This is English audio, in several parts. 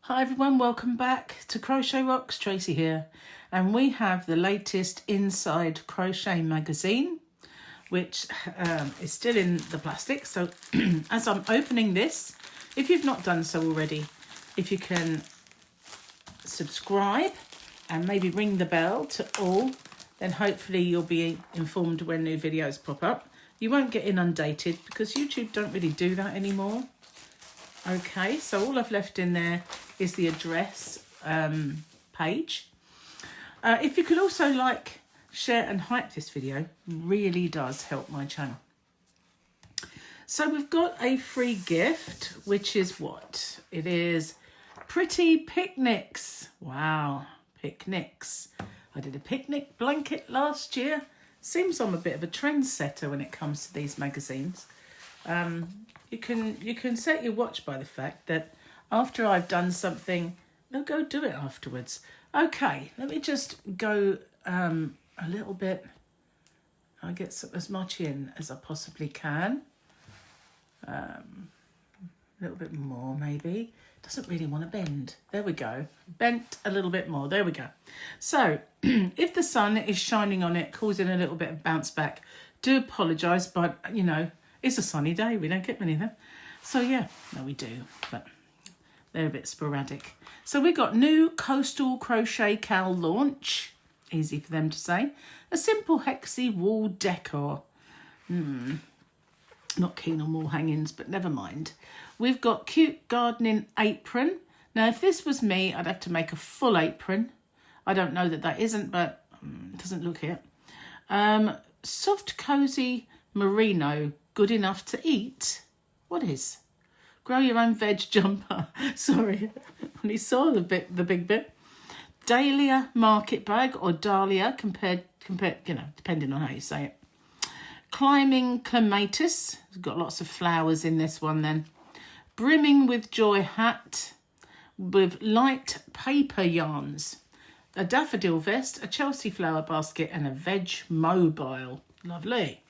Hi everyone, welcome back to Crochet Rocks. Tracy here, and we have the latest Inside Crochet magazine, which is still in the plastic. So as I'm opening this, if you've not done so already, if you can subscribe and maybe ring the bell to all, then hopefully you'll be informed when new videos pop up. You won't get inundated because YouTube don't really do that anymore. Okay, so all I've left in there is the address page. If you could also like, share and hype this video, really does help my channel. So we've got a free gift, which is what? It is pretty picnics. Wow, picnics. I did a picnic blanket last year. Seems I'm a bit of a trendsetter when it comes to these magazines. You can set your watch by the fact that after I've done something, they'll go do it afterwards. Okay, let me just go a little bit. I get as much in as I possibly can. A little bit more maybe. Doesn't really want to bend. There we go. Bent a little bit more. There we go. So if the sun is shining on it, causing a little bit of bounce back, do apologise, but you know, it's a sunny day. We don't get many of them. So yeah, no we do, but they're a bit sporadic. So we got new coastal crochet cowl launch. Easy for them to say. A simple hexy wall decor. Not keen on wall hangings, but never mind. We've got cute gardening apron. Now, if this was me, I'd have to make a full apron. I don't know that isn't, but it doesn't look it. Soft, cosy merino, good enough to eat. What is? Grow your own veg jumper. Sorry, when he saw the big bit. Dahlia market bag or Dahlia, compared, you know, depending on how you say it. Climbing Clematis. It's got lots of flowers in this one then. Brimming with joy hat with light paper yarns. A daffodil vest, a Chelsea flower basket and a veg mobile. Lovely.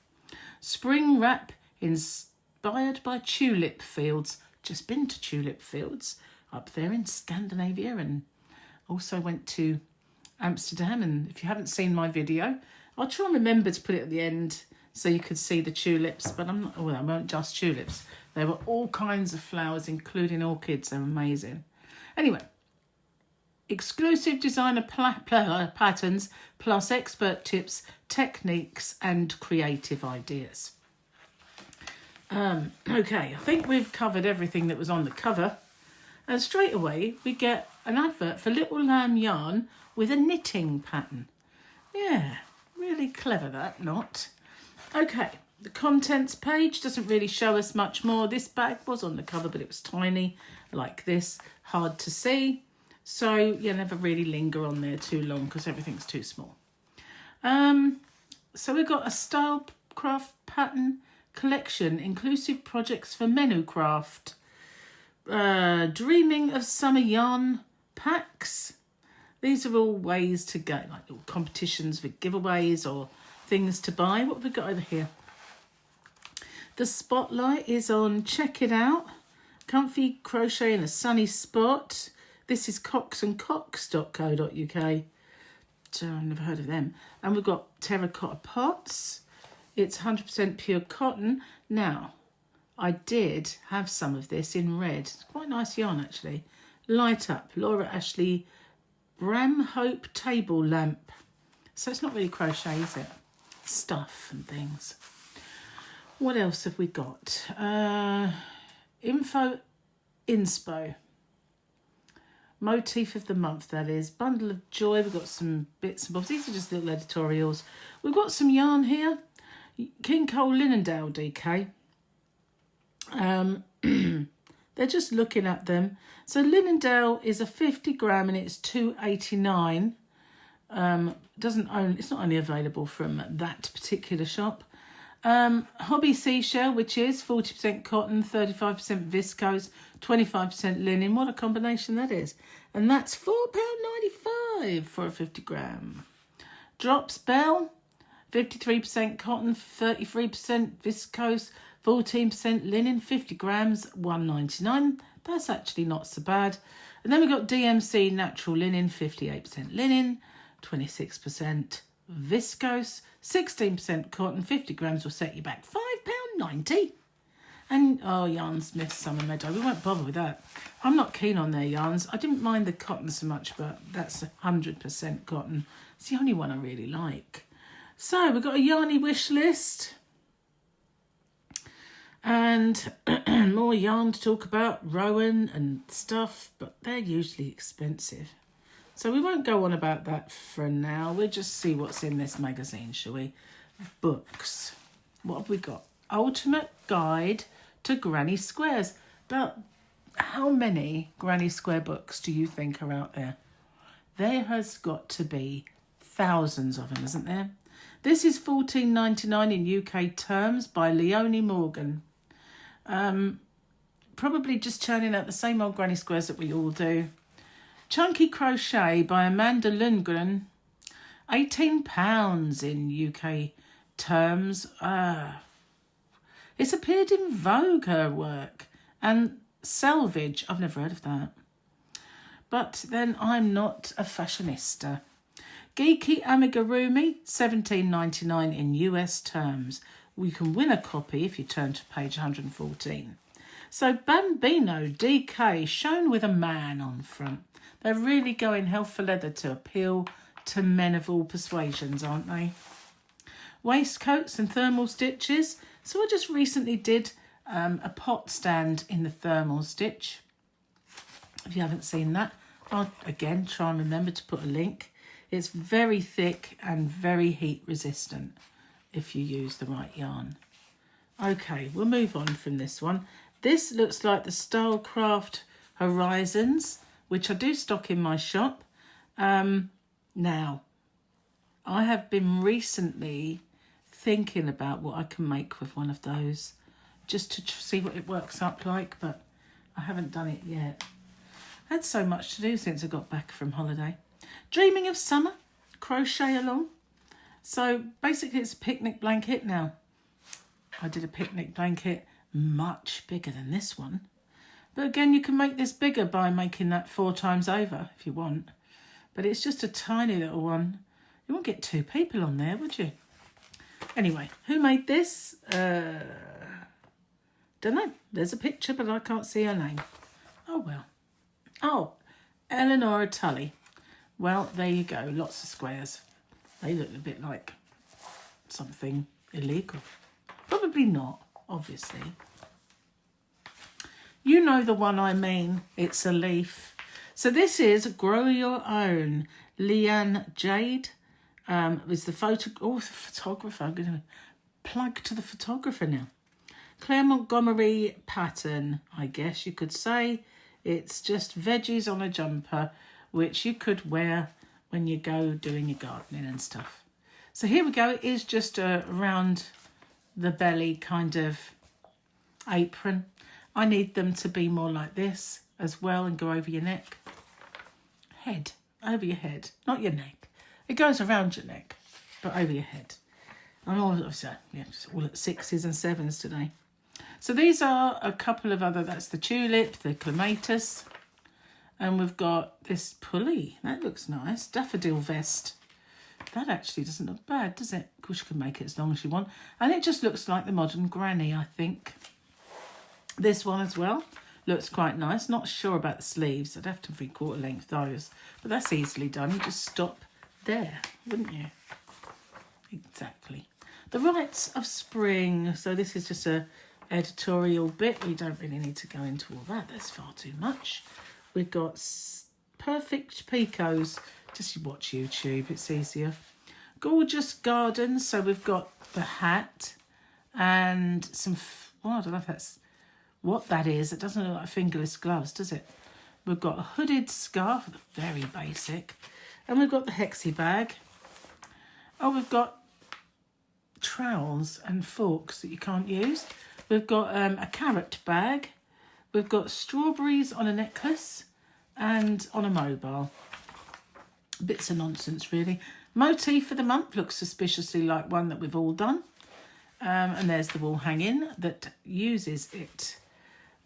Spring wrap inspired by tulip fields. Just been to tulip fields up there in Scandinavia, and also went to Amsterdam. And if you haven't seen my video, I'll try and remember to put it at the end so you could see the tulips, but I'm not, well, I won't just tulips. There were all kinds of flowers, including orchids. They're amazing. Anyway, exclusive designer patterns plus expert tips, techniques and creative ideas. Okay, I think we've covered everything that was on the cover. And straight away, we get an advert for Little Lamb yarn with a knitting pattern. Yeah, really clever that, not? Okay, the contents page doesn't really show us much more. This bag was on the cover, but it was tiny, like this, hard to see. So you never really linger on there too long because everything's too small. So we've got a style craft pattern collection, inclusive projects for menu craft. Dreaming of summer yarn packs. These are all ways to go, like little competitions with giveaways or things to buy. What have we got over here? The spotlight is on Check It Out. Comfy crochet in a sunny spot. This is coxandcox.co.uk. So I've never heard of them. And we've got terracotta pots. It's 100% pure cotton. Now, I did have some of this in red. It's quite nice yarn, actually. Light Up, Laura Ashley Bramhope Table Lamp. So it's not really crochet, is it? Stuff and things. What else have we got? Info Inspo. Motif of the month, that is. Bundle of Joy. We've got some bits and bobs. These are just little editorials. We've got some yarn here. King Cole Linendale DK. They're just looking at them. So Linendale is a 50 gram and it's $2.89. It's not only available from that particular shop. Hobby Seashell, which is 40% cotton, 35% viscose, 25% linen. What a combination that is. And that's £4.95 for a 50 gram. Drops Bell, 53% cotton, 33% viscose, 14% linen, 50 grams, $1.99. That's actually not so bad. And then we've got DMC natural linen, 58% linen, 26% viscose, 16% cotton, 50 grams will set you back £5.90. And, oh, Yarn Smith Summer Meadow, we won't bother with that. I'm not keen on their yarns. I didn't mind the cotton so much, but that's 100% cotton. It's the only one I really like. So we've got a yarny wish list. And more yarn to talk about, Rowan and stuff, but they're usually expensive. So we won't go on about that for now. We'll just see what's in this magazine, shall we? Books. What have we got? Ultimate Guide to Granny Squares. But how many Granny Square books do you think are out there? There has got to be thousands of them, isn't there? This is $14.99 in UK terms by Leonie Morgan. Probably just churning out the same old granny squares that we all do. Chunky Crochet by Amanda Lundgren. £18 in UK terms. It's appeared in Vogue, her work. And Selvage, I've never heard of that. But then I'm not a fashionista. Geeky Amigurumi, $17.99 in US terms. You can win a copy if you turn to page 114. So Bambino DK, shown with a man on front. They're really going hell for leather to appeal to men of all persuasions, aren't they? Waistcoats and thermal stitches. So I just recently did a pot stand in the thermal stitch. If you haven't seen that, I'll again try and remember to put a link. It's very thick and very heat resistant if you use the right yarn. Okay, we'll move on from this one. This looks like the Stylecraft Horizons, which I do stock in my shop. Now, I have been recently thinking about what I can make with one of those, just to see what it works up like, but I haven't done it yet. I had so much to do since I got back from holiday. Dreaming of Summer, crochet along. So basically it's a picnic blanket now. I did a picnic blanket much bigger than this one. But again, you can make this bigger by making that 4 times over if you want. But it's just a tiny little one. You won't get 2 people on there, would you? Anyway, who made this? Don't know. There's a picture, but I can't see her name. Oh, well. Oh, Eleanor Tully. Well, there you go. Lots of squares. They look a bit like something illegal. Probably not, obviously. You know the one I mean. It's a leaf. So this is Grow Your Own. Leanne Jade is the photo. Oh, the photographer. I'm going to plug to the photographer now. Claire Montgomery pattern, I guess you could say. It's just veggies on a jumper, which you could wear when you go doing your gardening and stuff. So here we go. It is just a round the belly kind of apron. I need them to be more like this as well and go over your neck. Head, over your head, not your neck. It goes around your neck, but over your head. I'm all, just all at 6s and 7s today. So these are a couple of other, that's the Tulip, the Clematis, and we've got this pulley. That looks nice. Daffodil vest. That actually doesn't look bad, does it? Of course, you can make it as long as you want. And it just looks like the modern granny, I think. This one as well looks quite nice. Not sure about the sleeves. I'd have to 3/4 length those. But that's easily done. You just stop there, wouldn't you? Exactly. The Rites of Spring. So this is just a editorial bit. We don't really need to go into all that. That's far too much. We've got perfect picots. Just watch YouTube. It's easier. Gorgeous gardens. So we've got the hat and some... Well, I don't know if that's what that is. It doesn't look like fingerless gloves, does it? We've got a hooded scarf. Very basic. And we've got the hexie bag. Oh, we've got trowels and forks that you can't use. We've got a carrot bag. We've got strawberries on a necklace and on a mobile. Bits of nonsense, really. Motif for the month looks suspiciously like one that we've all done. And there's the wall hanging that uses it.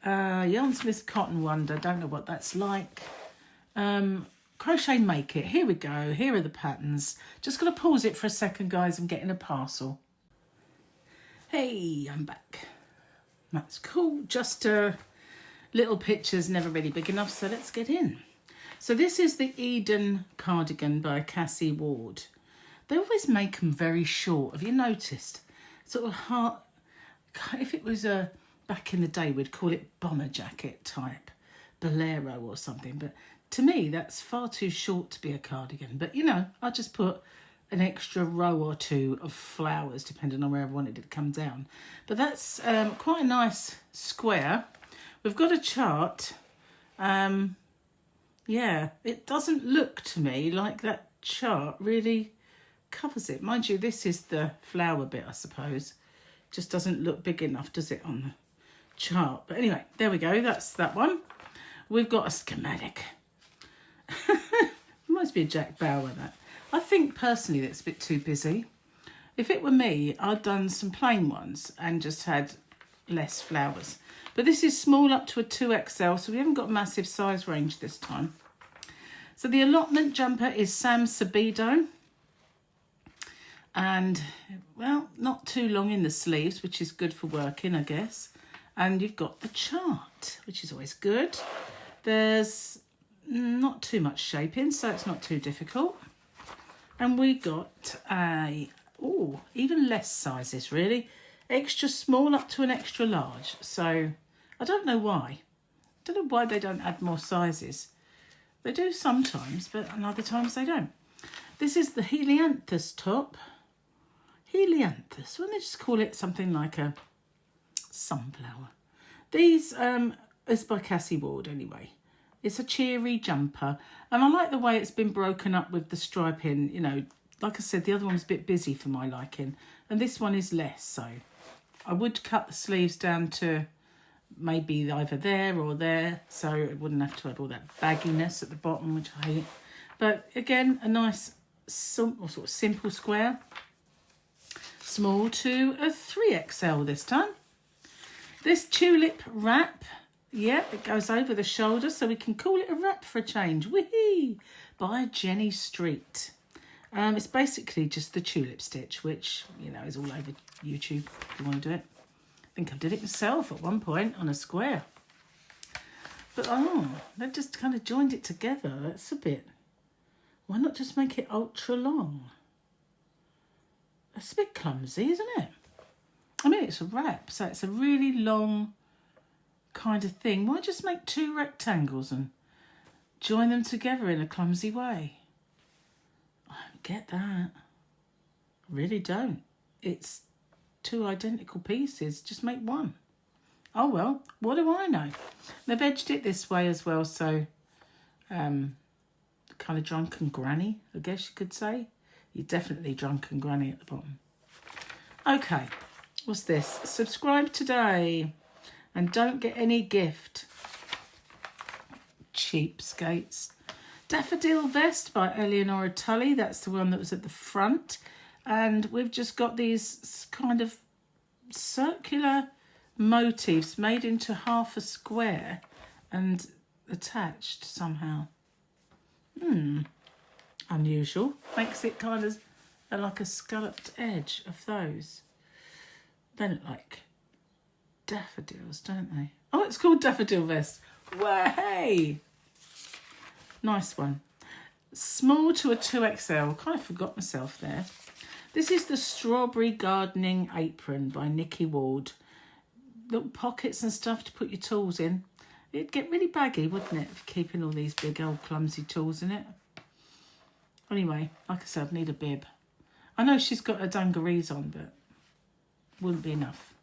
Yarnsmith Cotton Wonder, don't know what that's like. Crochet Make It, here we go, here are the patterns. Just going to pause it for a second, guys. I'm getting a parcel. Hey, I'm back. That's cool, just little pictures, never really big enough, so let's get in. So this is the Eden cardigan by Cassie Ward. They always make them very short, have you noticed? Sort of hard, if it was back in the day, we'd call it bomber jacket type, bolero or something, but to me that's far too short to be a cardigan. But you know, I just put an extra row or two of flowers depending on where I wanted it to come down. But that's quite a nice square. We've got a chart. Yeah, it doesn't look to me like that chart really covers it. Mind you, this is the flower bit, I suppose. Just doesn't look big enough, does it, on the chart? But anyway, there we go. That's that one. We've got a schematic. Reminds me of Jack Bauer, that. I think personally that's a bit too busy. If it were me, I'd done some plain ones and just had less flowers. But this is small up to a 2XL, so we haven't got a massive size range this time. So the allotment jumper is Sam Sabido. And, well, not too long in the sleeves, which is good for working, I guess. And you've got the chart, which is always good. There's not too much shaping, so it's not too difficult. And we got even less sizes, really. Extra small up to an extra large. So I don't know why. I don't know why they don't add more sizes. They do sometimes, but other times they don't. This is the Helianthus top. Helianthus. Why don't they just call it something like a sunflower? These is by Cassie Ward anyway. It's a cheery jumper, and I like the way it's been broken up with the striping. You know, like I said, the other one's a bit busy for my liking, and this one is less. So I would cut the sleeves down to maybe either there or there, so it wouldn't have to have all that bagginess at the bottom, which I hate. But again, a nice sort of simple square. Small to a 3XL this time. This Tulip Wrap, yeah, it goes over the shoulder, so we can call it a wrap for a change. Whee! By Jenny Street. It's basically just the tulip stitch, which, you know, is all over YouTube if you want to do it. I think I did it myself at one point on a square. But, they've just kind of joined it together. That's a bit... Why not just make it ultra long? That's a bit clumsy, isn't it? I mean, it's a wrap, so it's a really long kind of thing. Why just make two rectangles and join them together in a clumsy way? I don't get that. I really don't. It's two identical pieces. Just make one. Oh, well, what do I know? They've edged it this way as well, so kind of drunken granny, I guess you could say. You're definitely drunken granny at the bottom. Okay, what's this? Subscribe today and don't get any gift. Cheapskates. Daffodil Vest by Eleonora Tully. That's the one that was at the front. And we've just got these kind of circular motifs made into half a square and attached somehow. Unusual. Makes it kind of like a scalloped edge of those. They look like daffodils, don't they? Oh, it's called Daffodil Vest. Way! Nice one. Small to a 2XL. Kind of forgot myself there. This is the Strawberry Gardening Apron by Nikki Ward. Little pockets and stuff to put your tools in. It'd get really baggy, wouldn't it, if you're keeping all these big old clumsy tools in it. Anyway, like I said, I need a bib. I know she's got her dungarees on, but wouldn't be enough.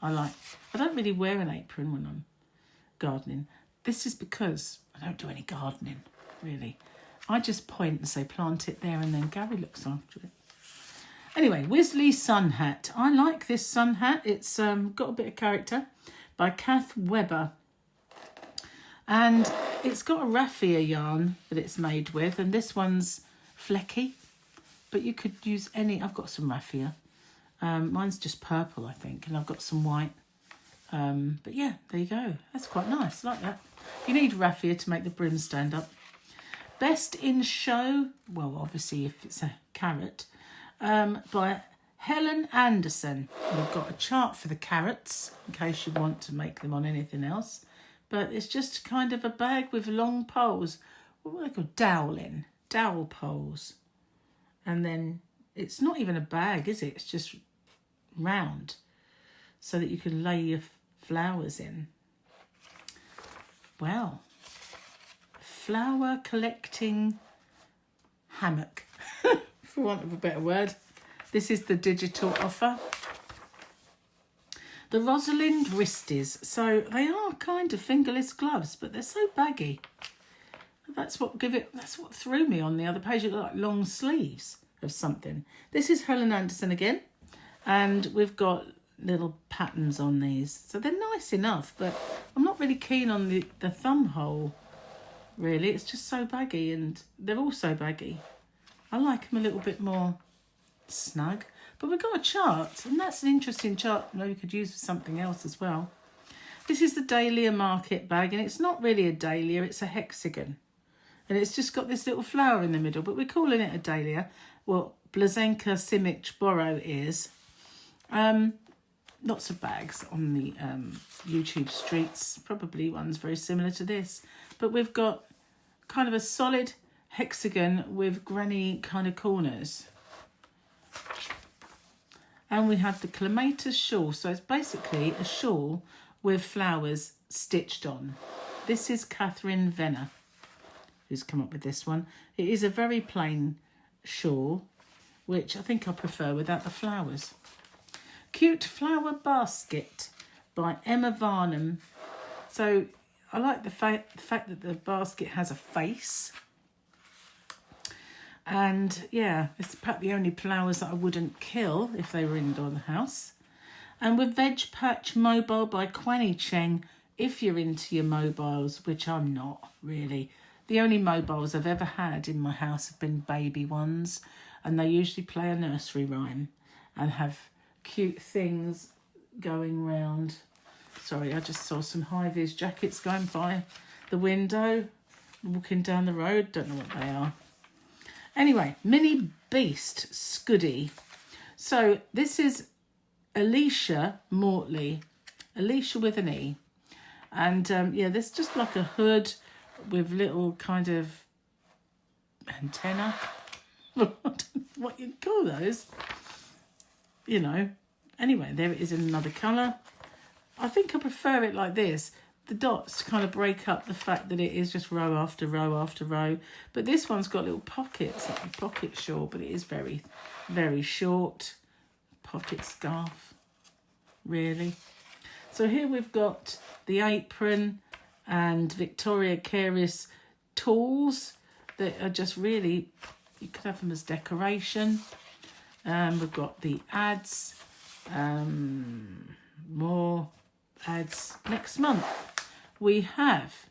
I don't really wear an apron when I'm gardening. This is because I don't do any gardening, really. I just point and say plant it there, and then Gary looks after it. Anyway, Whizzley Sun Hat. I like this sun hat. It's got a bit of character, by Kath Webber. And it's got a raffia yarn that it's made with, and this one's flecky, but you could use any. I've got some raffia. Mine's just purple, I think, and I've got some white. But yeah, there you go. That's quite nice, I like that. You need raffia to make the brim stand up. Best in Show, well, obviously if it's a carrot, by Helen Anderson. We've got a chart for the carrots, in case you want to make them on anything else. But it's just kind of a bag with long poles. What are they called? Dowel poles. And then it's not even a bag, is it? It's just round so that you can lay your flowers in. Well, flower collecting hammock, for want of a better word. This is the digital offer. The Rosalind Wristies. So they are kind of fingerless gloves, but they're so baggy. That's what threw me on the other page. It looked like long sleeves of something. This is Helen Anderson again, and we've got little patterns on these. So they're nice enough, but I'm not really keen on the thumb hole, really. It's just so baggy, and they're all so baggy. I like them a little bit more snug. But we've got a chart, and that's an interesting chart. Maybe we could use for something else as well. This is the Dahlia Market bag, and it's not really a dahlia, it's a hexagon. And it's just got this little flower in the middle, but we're calling it a dahlia. Well, Blazenka Simic Borrow is. Lots of bags on the YouTube streets, probably ones very similar to this. But we've got kind of a solid hexagon with granny kind of corners. And we have the Clematis shawl. So it's basically a shawl with flowers stitched on. This is Catherine Venner, who's come up with this one. It is a very plain shawl, which I think I prefer without the flowers. Cute Flower Basket by Emma Varnum. So I like the fact that the basket has a face. And yeah, it's perhaps the only flowers that I wouldn't kill if they were indoor in the house. And with Veg Patch Mobile by Quanny Cheng, if you're into your mobiles, which I'm not really. The only mobiles I've ever had in my house have been baby ones, and they usually play a nursery rhyme and have cute things going round. Sorry, I just saw some high-vis jackets going by the window, walking down the road. Don't know what they are. Anyway, Mini Beast Scoody. So this is Alicia Mortley. Alicia with an E. And yeah, there's just like a hood with little kind of antenna. I don't know what you'd call those. You know. Anyway, there it is in another colour. I think I prefer it like this. The dots kind of break up the fact that it is just row after row after row. But this one's got little pockets, like a pocket shawl, but it is very, very short. Pocket scarf, really. So here we've got the apron and Victoria Caris tools that are just really, you could have them as decoration. We've got the ads, more ads next month. We have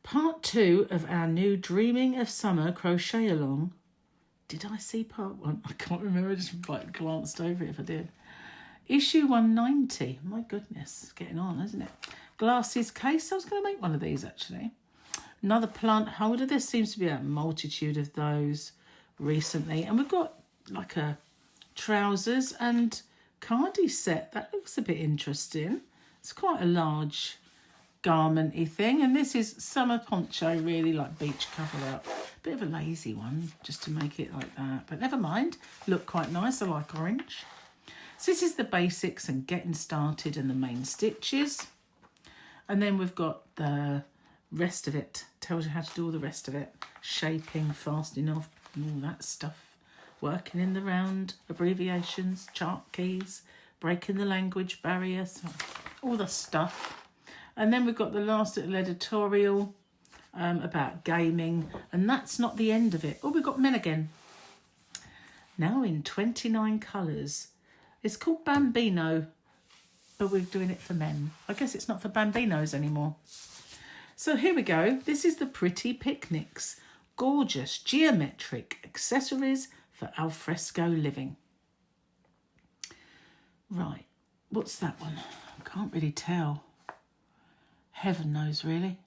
part 2 of our new Dreaming of Summer crochet along. Did I see part 1? I can't remember, I just like glanced over it if I did. Issue 190. My goodness, it's getting on, isn't it? Glasses case. I was going to make one of these actually. Another plant holder. There seems to be a multitude of those recently. And we've got like a trousers and cardi set. That looks a bit interesting. It's quite a large garment-y thing. And this is summer poncho, really like beach cover up. Bit of a lazy one just to make it like that. But never mind. Look quite nice. I like orange. So this is the basics and getting started and the main stitches. And then we've got the rest of it. Tells you how to do all the rest of it. Shaping, fastening off, and all that stuff. Working in the round, abbreviations, chart keys, breaking the language barrier, so all the stuff. And then we've got the last little editorial about gaming. And that's not the end of it. Oh, we've got men again. Now in 29 colours. It's called Bambino, but we're doing it for men. I guess it's not for bambinos anymore. So here we go. This is the Pretty Picnics. Gorgeous geometric accessories for alfresco living. Right, what's that one? I can't really tell. Heaven knows, really.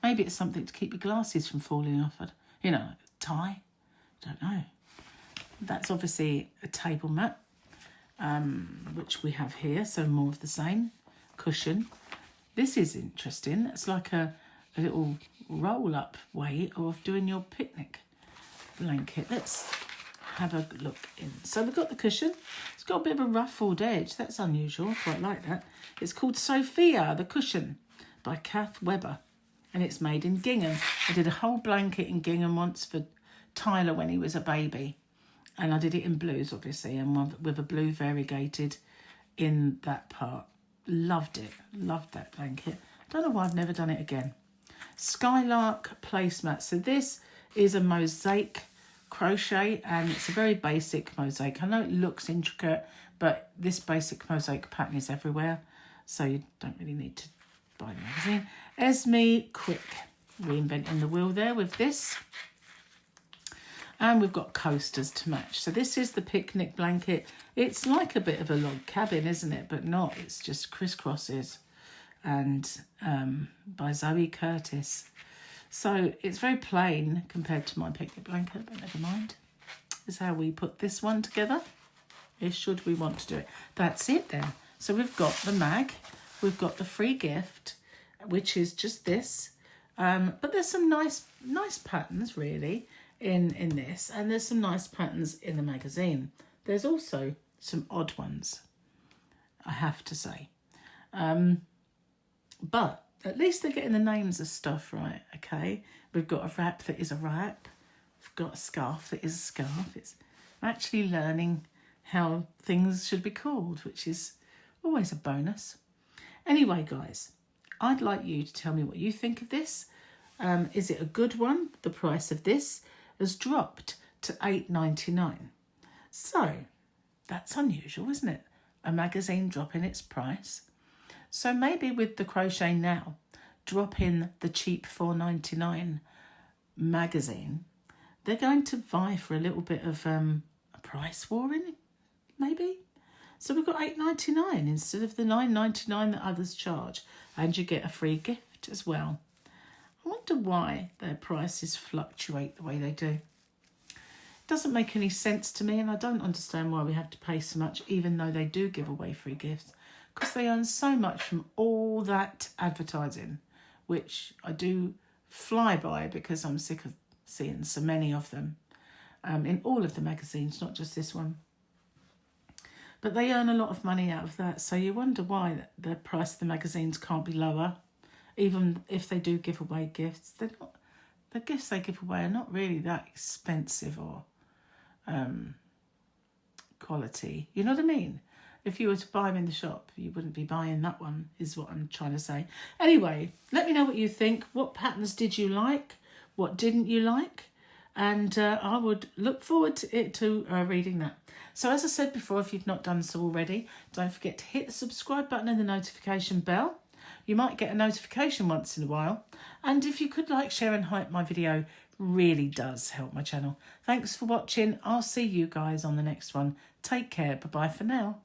Maybe it's something to keep your glasses from falling off. You know, like a tie. Don't know. That's obviously a table mat, which we have here. So more of the same. Cushion. This is interesting. It's like a little roll-up way of doing your picnic blanket. Let's have a look in. So we've got the cushion. It's got a bit of a ruffled edge. That's unusual. I quite like that. It's called Sophia, the Cushion, by Kath Webber. And it's made in gingham. I did a whole blanket in gingham once for Tyler when he was a baby. And I did it in blues, obviously, and with a blue variegated in that part. Loved it. Loved that blanket. Don't know why I've never done it again. Skylark placemat. So this is a mosaic crochet, and it's a very basic mosaic. I know it looks intricate, but this basic mosaic pattern is everywhere. So you don't really need to buy the magazine. Esme Quick, reinventing the wheel there with this. And we've got coasters to match. So this is the picnic blanket. It's like a bit of a log cabin, isn't it? But not. It's just crisscrosses. And by Zoe Curtis. So it's very plain compared to my picnic blanket, but never mind. This is how we put this one together. Should we want to do it. That's it then. So we've got the mag. We've got the free gift, which is just this. But there's some nice patterns, really, in this. And there's some nice patterns in the magazine. There's also some odd ones, I have to say. But at least they're getting the names of stuff right, okay? We've got a wrap that is a wrap. We've got a scarf that is a scarf. I'm actually learning how things should be called, which is always a bonus. Anyway, guys, I'd like you to tell me what you think of this. Is it a good one? The price of this has dropped to $8.99. So that's unusual, isn't it? A magazine dropping its price. So maybe with the Crochet Now, drop in the cheap $4.99 magazine. They're going to vie for a little bit of a price war in it, maybe. So we've got $8.99 instead of the $9.99 that others charge. And you get a free gift as well. I wonder why their prices fluctuate the way they do. It doesn't make any sense to me, and I don't understand why we have to pay so much, even though they do give away free gifts. Because they earn so much from all that advertising, which I do fly by because I'm sick of seeing so many of them in all of the magazines, not just this one. But they earn a lot of money out of that, so you wonder why the price of the magazines can't be lower, even if they do give away gifts. They're not, the gifts they give away are not really that expensive or quality. You know what I mean? If you were to buy them in the shop, you wouldn't be buying that one, is what I'm trying to say. Anyway, let me know what you think. What patterns did you like? What didn't you like? And I would look forward to reading that. So as I said before, if you've not done so already, don't forget to hit the subscribe button and the notification bell. You might get a notification once in a while. And if you could like, share and hype my video, really does help my channel. Thanks for watching. I'll see you guys on the next one. Take care. Bye-bye for now.